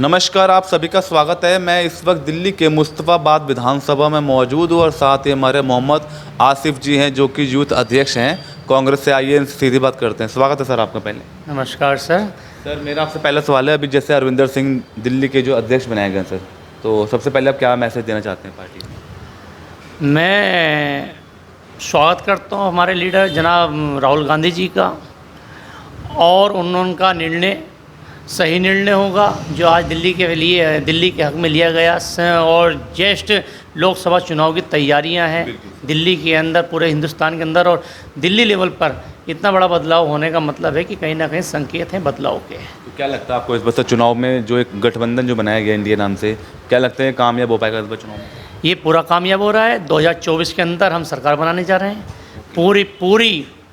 नमस्कार, आप सभी का स्वागत है। मैं इस वक्त दिल्ली के मुस्तफ़ाबाद विधानसभा में मौजूद हूँ और साथ ही हमारे मोहम्मद आसिफ जी हैं जो कि यूथ अध्यक्ष हैं कांग्रेस से। आइए इनसे सीधी बात करते हैं। स्वागत है सर आपका। पहले नमस्कार सर। मेरा आपसे पहला सवाल है, अभी जैसे अरविंदर सिंह दिल्ली के जो अध्यक्ष बनाए गए सर, तो सबसे पहले आप क्या मैसेज देना चाहते हैं पार्टी को? मैं स्वागत करता हूँ हमारे लीडर जनाब राहुल गांधी जी का, और उनका निर्णय सही निर्णय होगा जो आज दिल्ली के हक में लिया गया। और जस्ट लोकसभा चुनाव की तैयारियां हैं दिल्ली के अंदर, पूरे हिंदुस्तान के अंदर, और दिल्ली लेवल पर इतना बड़ा बदलाव होने का मतलब है कि कहीं ना कहीं संकेत हैं बदलाव के। तो क्या लगता है आपको इस बार चुनाव में जो एक गठबंधन जो बनाया गया इंडिया नाम से, क्या लगता है कामयाब हो पाएगा इस बार चुनाव में? ये पूरा कामयाब हो रहा है। 2024 के अंदर हम सरकार बनाने जा रहे हैं।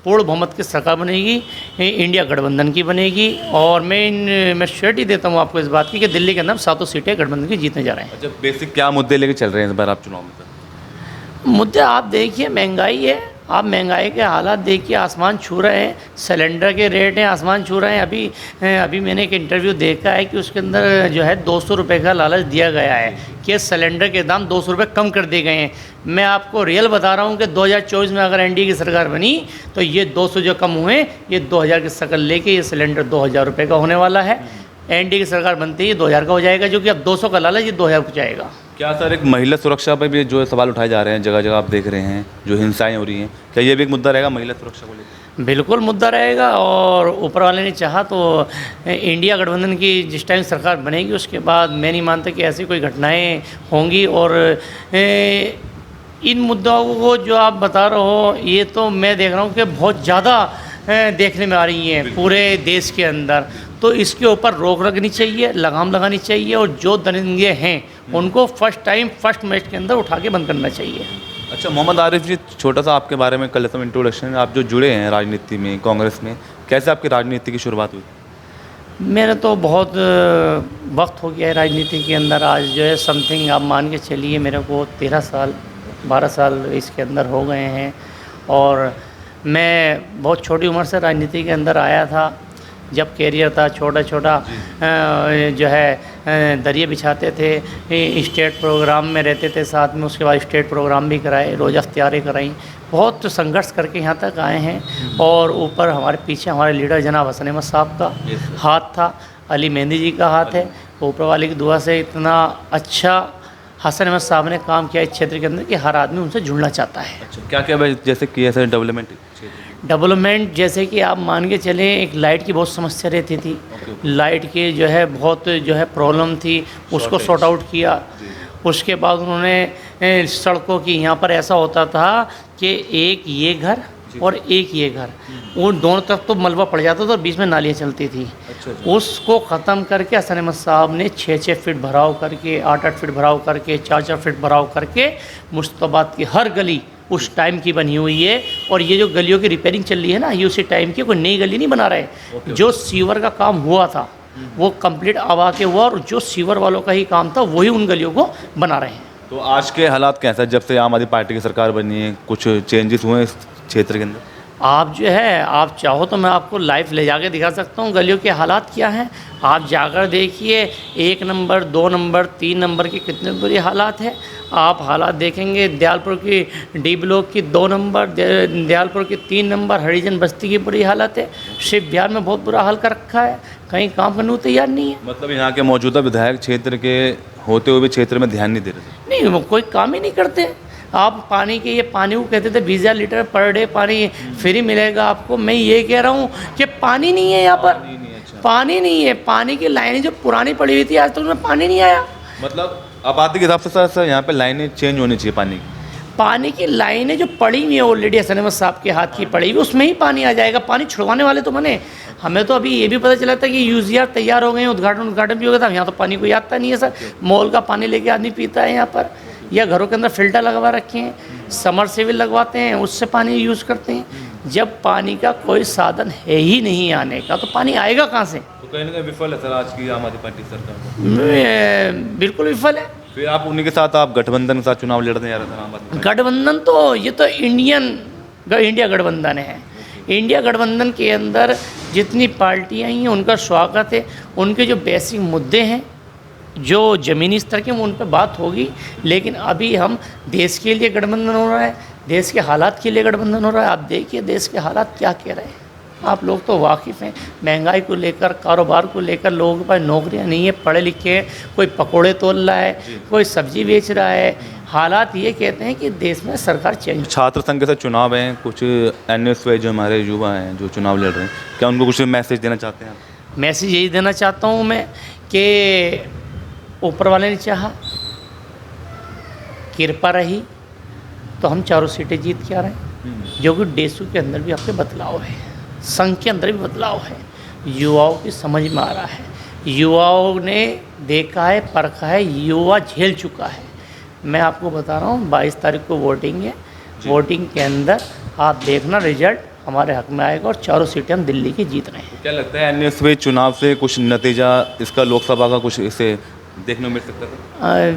पूर्ण बहुमत की सरकार बनेगी, इंडिया गठबंधन की बनेगी। और मैं श्योरिटी देता हूँ आपको इस बात की कि दिल्ली के अंदर 7 सीटें गठबंधन की जीतने जा रहे हैं। अच्छा, बेसिक क्या मुद्दे लेके चल रहे हैं इस बार आप चुनाव में? मुद्दे आप देखिए, महंगाई है। आप महंगाई के हालात देखिए, आसमान छू रहे हैं। सिलेंडर के रेट हैं आसमान छू रहे हैं। अभी मैंने एक इंटरव्यू देखा है कि उसके अंदर जो है 200 रुपये का लालच दिया गया है कि सिलेंडर के दाम 200 रुपये कम कर दिए गए हैं। मैं आपको रियल बता रहा हूँ कि 2024 में अगर एनडीए की सरकार बनी तो ये 200 जो कम हुए, ये 2000 की शक्ल लेके ये सिलेंडर 2000 रुपये का होने वाला है। एनडीए की सरकार बनते ही 2000 का हो जाएगा, जो कि अब 200 का लालच ये 2000 को जाएगा। क्या सर एक महिला सुरक्षा पर भी जो सवाल उठाए जा रहे हैं, जगह जगह आप देख रहे हैं जो हिंसाएं हो रही हैं, क्या ये भी एक मुद्दा रहेगा महिला सुरक्षा को लेकर? बिल्कुल मुद्दा रहेगा। और ऊपर वाले ने चाहा तो इंडिया गठबंधन की जिस टाइम सरकार बनेगी उसके बाद मैं नहीं मानता कि ऐसी कोई घटनाएं होंगी। और इन मुद्दों को जो आप बता रहे हो, ये तो मैं देख रहा हूँ कि बहुत ज़्यादा देखने में आ रही हैं पूरे देश के अंदर। तो इसके ऊपर रोक लगनी चाहिए, लगाम लगानी चाहिए, और जो दरिंदे हैं उनको फर्स्ट मैच के अंदर उठा के बंद करना चाहिए। अच्छा मोहम्मद आरिफ जी, छोटा सा आपके बारे में कर लेता हूँ इंट्रोडक्शन। आप जो जुड़े हैं राजनीति में, कांग्रेस में, कैसे आपकी राजनीति की शुरुआत हुई? मेरा तो बहुत वक्त हो गया है राजनीति के अंदर। आज जो है समथिंग आप मान के चलिए मेरे को 12 साल इसके अंदर हो गए हैं। और मैं बहुत छोटी उम्र से राजनीति के अंदर आया था। जब कैरियर था छोटा जो है दरिया बिछाते थे, स्टेट प्रोग्राम में रहते थे साथ में, उसके बाद स्टेट प्रोग्राम भी कराए, रोज़ा इफ्तियारें कराई, बहुत संघर्ष करके यहाँ तक आए हैं। और ऊपर हमारे पीछे हमारे लीडर जनाब हसन अहमद साहब का हाथ था, अली मेहंदी जी का हाथ है। ऊपर वाले की दुआ से इतना अच्छा हसन अहमद साहब ने काम किया इस क्षेत्र के अंदर कि हर आदमी उनसे जुड़ना चाहता है। अच्छा, क्या क्या जैसे किया सर डेवलपमेंट? जैसे कि आप मान के चलें, एक लाइट की बहुत समस्या रहती थी। लाइट के जो है बहुत जो है प्रॉब्लम थी, उसको सॉर्ट आउट किया। उसके बाद उन्होंने सड़कों की, यहाँ पर ऐसा होता था कि एक ये घर और एक ये घर, वो दोनों तरफ तो मलबा पड़ जाता था और बीच में नालियाँ चलती थी। उसको ख़त्म करके हसन अहमद साहब ने 6-6 फीट भराव करके, 8-8 फीट भराव करके, 4-4 फीट भराव करके मुस्तफ़ाबाद की हर गली उस टाइम की बनी हुई है। और ये जो गलियों की रिपेयरिंग चल रही है ना, ये उसी टाइम की, कोई नई गली नहीं बना रहे। जो सीवर का काम हुआ था वो कंप्लीट आवा के हुआ, और जो सीवर वालों का ही काम था वही उन गलियों को बना रहे हैं। तो आज के हालात कैसा है जब से आम आदमी पार्टी की सरकार बनी है? कुछ चेंजेस हुए हैं इस क्षेत्र के अंदर? आप जो है, आप चाहो तो मैं आपको लाइव ले जाके दिखा सकता हूँ गलियों के हालात क्या हैं। आप जाकर देखिए, 1 नंबर, 2 नंबर, 3 नंबर के कितने बुरे हालात हैं। आप हालात देखेंगे दयालपुर की डी ब्लॉक की 2 नंबर, दयालपुर की 3 नंबर, हरिजन बस्ती की बुरी हालत है। शिव बिहार में बहुत बुरा हाल कर रखा है, कहीं काम करने को तैयार नहीं है। मतलब यहाँ के मौजूदा विधायक क्षेत्र के होते हुए भी क्षेत्र में ध्यान नहीं दे रहे? नहीं, वो कोई काम ही नहीं करते। आप पानी के, ये पानी को कहते थे 20,000 लीटर पर डे पानी फ्री मिलेगा आपको। मैं ये कह रहा हूँ कि पानी नहीं है यहाँ पर। पानी नहीं है। पानी की लाइनें जो पुरानी पड़ी हुई थी, आज तक उसमें पानी नहीं आया। मतलब आबादी के हिसाब से सर यहाँ पे लाइनें चेंज होनी चाहिए। पानी की लाइनें जो पड़ी हुई हैं ऑलरेडी हसन अहमद साहब के हाथ की पड़ी हुई, उसमें ही पानी आ जाएगा। पानी छुड़वाने वाले तो बने। हमें तो अभी ये भी पता चला था कि यूजीआर तैयार हो गए हैं, उद्घाटन भी हो गया था। यहाँ तो पानी कोई आता नहीं है सर। मॉल का पानी लेके आदमी पीता है यहाँ पर, या घरों के अंदर फिल्टर लगवा रखे हैं, समरसेबल लगवाते हैं, उससे पानी यूज़ करते हैं। जब पानी का कोई साधन है ही नहीं आने का, तो पानी आएगा कहाँ से? तो कहीं ना कहीं विफल है सर आज की आम आदमी पार्टी सरकार। बिल्कुल विफल है। फिर आप उन्हीं के साथ, आप गठबंधन के साथ चुनाव लड़ने जा रहे थे आम आदमी? गठबंधन तो, ये तो इंडिया गठबंधन है। इंडिया गठबंधन के अंदर जितनी पार्टियां हैं उनका स्वागत है। उनके जो बेसिक मुद्दे हैं जो ज़मीनी स्तर के उन पर बात होगी, लेकिन अभी हम देश के लिए गठबंधन हो रहा है, देश के हालात के लिए गठबंधन हो रहा है। आप देखिए देश के हालात क्या कह रहे हैं, आप लोग तो वाकिफ़ हैं। महंगाई को लेकर, कारोबार को लेकर लोगों के पास नौकरियां नहीं है, पढ़े लिखे हैं, कोई पकोड़े तोल रहा है, कोई सब्जी बेच रहा है। हालात ये कहते हैं कि देश में सरकार चेंज। छात्र संघ के साथ चुनाव हैं, कुछ एनएसवाई जो हमारे युवा हैं जो चुनाव लड़ रहे हैं, क्या उनको कुछ मैसेज देना चाहते हैं आप? मैसेज यही देना चाहता हूँ मैं कि ऊपर वाले ने चाहा, कृपा रही तो हम चारों सीटें जीत के आ रहे हैं, जो कि डेसू के अंदर भी आपके बदलाव है, संघ के अंदर भी बदलाव है, युवाओं की समझ में आ रहा है, युवाओं ने देखा है, परखा है, युवा झेल चुका है। मैं आपको बता रहा हूँ 22 तारीख को वोटिंग है, वोटिंग के अंदर आप देखना रिजल्ट हमारे हक में आएगा और चारों सीटें हम दिल्ली की जीत रहे हैं। क्या लगता है एनएसवाई चुनाव से कुछ नतीजा इसका लोकसभा का कुछ इसे देखने को मिल सकता है?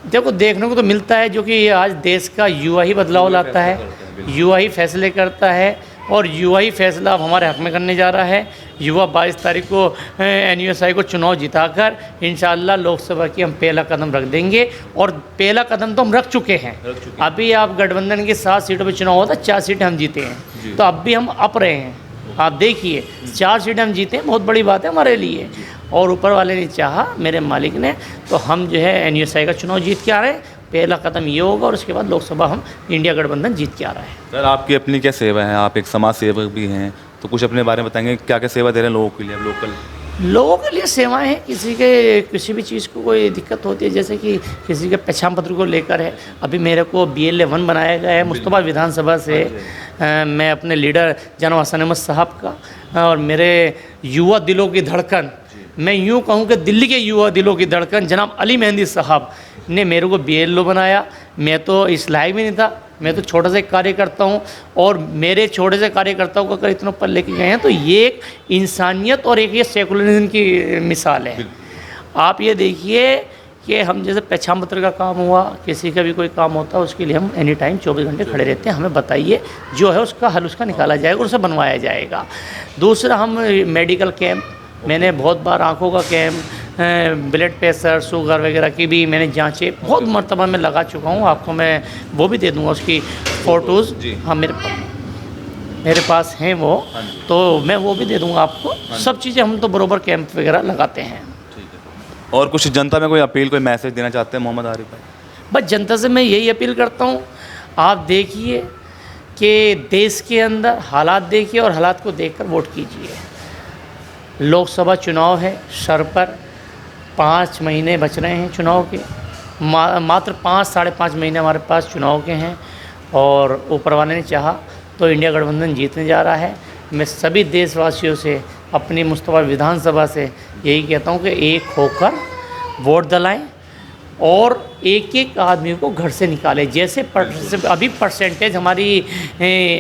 देखो देखने को तो मिलता है, जो कि आज देश का युवा ही बदलाव लाता है, युवा ही फैसले करता है और युवा ही फैसला अब हमारे हक में करने जा रहा है। युवा 22 तारीख को एनयूएसआई को चुनाव जिताकर इंशाअल्लाह लोकसभा की हम पहला कदम रख देंगे, और पहला कदम तो हम रख चुके हैं। अभी आप गठबंधन के 7 सीटों पर चुनाव होता, 4 सीटें हम जीते हैं, तो अब भी हम अप रहे हैं। आप देखिए 4 सीटें हम जीते हैं, बहुत बड़ी बात है हमारे लिए, और ऊपर वाले ने चाहा, मेरे मालिक ने, तो हम जो है एनयूएसआई का चुनाव जीत के आ रहे हैं। पहला कदम ये होगा और उसके बाद लोकसभा हम इंडिया गठबंधन जीत के आ रहा है। सर आपकी अपनी क्या सेवा है, आप एक समाज सेवक भी हैं, तो कुछ अपने बारे में बताएंगे, क्या क्या सेवा दे रहे हैं लोगों के लिए, आप लोगों के लिए सेवाएं हैं। किसी भी चीज़ को कोई दिक्कत होती है, जैसे कि किसी के पहचान पत्र को लेकर है, अभी मेरे को BLA 1 बनाया गया है मुस्तफा विधानसभा से। मैं अपने लीडर जनाब हसन अहमद साहब का और मेरे युवा दिलों की धड़कन, मैं यूँ कहूँ कि दिल्ली के युवा दिलों की धड़कन जनाब अली मेहंदी साहब ने मेरे को BLO बनाया। मैं तो इस लायक भी नहीं था, मैं तो छोटा सा कार्यकर्ता हूँ, और मेरे छोटे से कार्यकर्ताओं को अगर इतना ऊपर लेके गए हैं तो ये एक इंसानियत और एक ये सेकुलरिज्म की मिसाल है। आप ये देखिए कि हम जैसे पहचान पत्र का काम हुआ, किसी का भी कोई काम होता है, उसके लिए हम एनी टाइम 24 घंटे खड़े रहते हैं। हमें बताइए, जो है उसका हल उसका निकाला जाएगा और उसे बनवाया जाएगा। दूसरा, हम मेडिकल कैंप, मैंने बहुत बार आँखों का कैंप, ब्लड प्रेशर, शुगर वगैरह की भी मैंने जांचें बहुत मरतबा में लगा चुका हूँ। आपको मैं वो भी दे दूँगा, उसकी फ़ोटोज़। हाँ, मेरे पास हैं वो, तो मैं वो भी दे दूँगा आपको। सब चीज़ें हम तो बरोबर कैंप वगैरह लगाते हैं। और कुछ जनता में कोई अपील, कोई मैसेज देना चाहते हैं मोहम्मद आरिफ भाई? बस जनता से मैं यही अपील करता हूँ, आप देखिए कि देश के अंदर हालात देखिए और हालात को देखकर वोट कीजिए। लोकसभा चुनाव है, सर पर 5 महीने बच रहे हैं चुनाव के, मात्र 5 साढ़े 5 महीने हमारे पास चुनाव के हैं, और ऊपर वाले ने चाहा तो इंडिया गठबंधन जीतने जा रहा है। मैं सभी देशवासियों से, अपनी मुस्तफा विधानसभा से यही कहता हूँ कि एक होकर वोट दिलाएं और एक एक आदमी को घर से निकालें। जैसे अभी परसेंटेज हमारी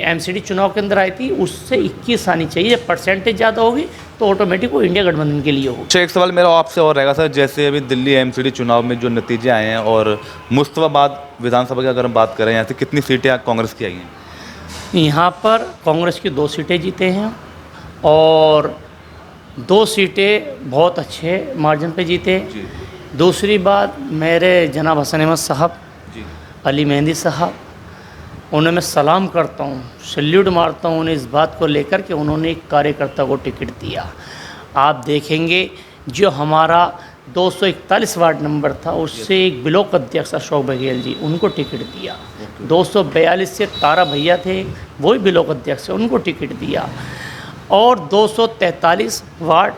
MCD चुनाव के अंदर आई थी, उससे 21 आनी चाहिए। परसेंटेज ज़्यादा होगी तो ऑटोमेटिक वो इंडिया गठबंधन के लिए होगी। एक सवाल मेरा आपसे और रहेगा सर, जैसे अभी दिल्ली MCD चुनाव में जो नतीजे आए हैं और मुस्तफाबाद विधानसभा की अगर हम बात करें, यहाँ से कितनी सीटें कांग्रेस की आई हैं? यहाँ पर कांग्रेस की 2 सीटें जीते हैं और 2 सीटें बहुत अच्छे मार्जिन पे जीते। दूसरी बात, मेरे जनाब हसन अहमद साहब, अली मेहंदी साहब, उन्हें मैं सलाम करता हूँ, सल्यूट मारता हूँ उन्हें इस बात को लेकर कि उन्होंने एक कार्यकर्ता को टिकट दिया। आप देखेंगे जो हमारा 241 वार्ड नंबर था, उससे एक ब्लॉक अध्यक्ष अशोक बघेल जी, उनको टिकट दिया। 242 से तारा भैया थे, वही ब्लॉक अध्यक्ष है, उनको टिकट दिया। और 243 वार्ड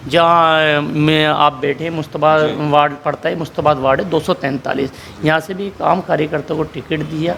जहाँ में आप बैठे, मुस्तफा वार्ड पड़ता है, मुस्तफा वार्ड है 243, यहाँ से भी एक आम कार्यकर्ता को टिकट दिया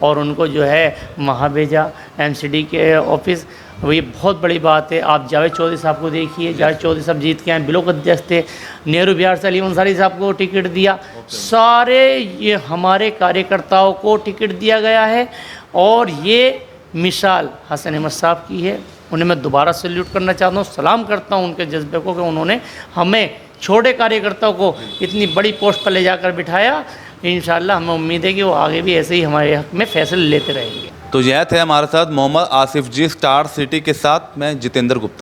और उनको जो है वहाँ भेजा MCD के ऑफिस। ये बहुत बड़ी बात है। आप जावेद चौधरी साहब को देखिए, जावेद चौधरी साहब जीत के आए, ब्लॉक अध्यक्ष थे। नेहरू बिहार से अली अंसारी साहब को टिकट दिया। सारे ये हमारे कार्यकर्ताओं को टिकट दिया गया है और ये मिसाल हसन अहमद साहब की है। उन्हें मैं दोबारा सैल्यूट करना चाहता हूँ, सलाम करता हूँ उनके जज्बे को कि उन्होंने हमें छोटे कार्यकर्ताओं को इतनी बड़ी पोस्ट पर ले जाकर बिठाया। इंशाअल्लाह हमें उम्मीद है कि वो आगे भी ऐसे ही हमारे हक में फैसले लेते रहेंगे। तो यह थे हमारे साथ मोहम्मद आसिफ जी, स्टार सिटी के साथ मैं जितेंद्र गुप्ता।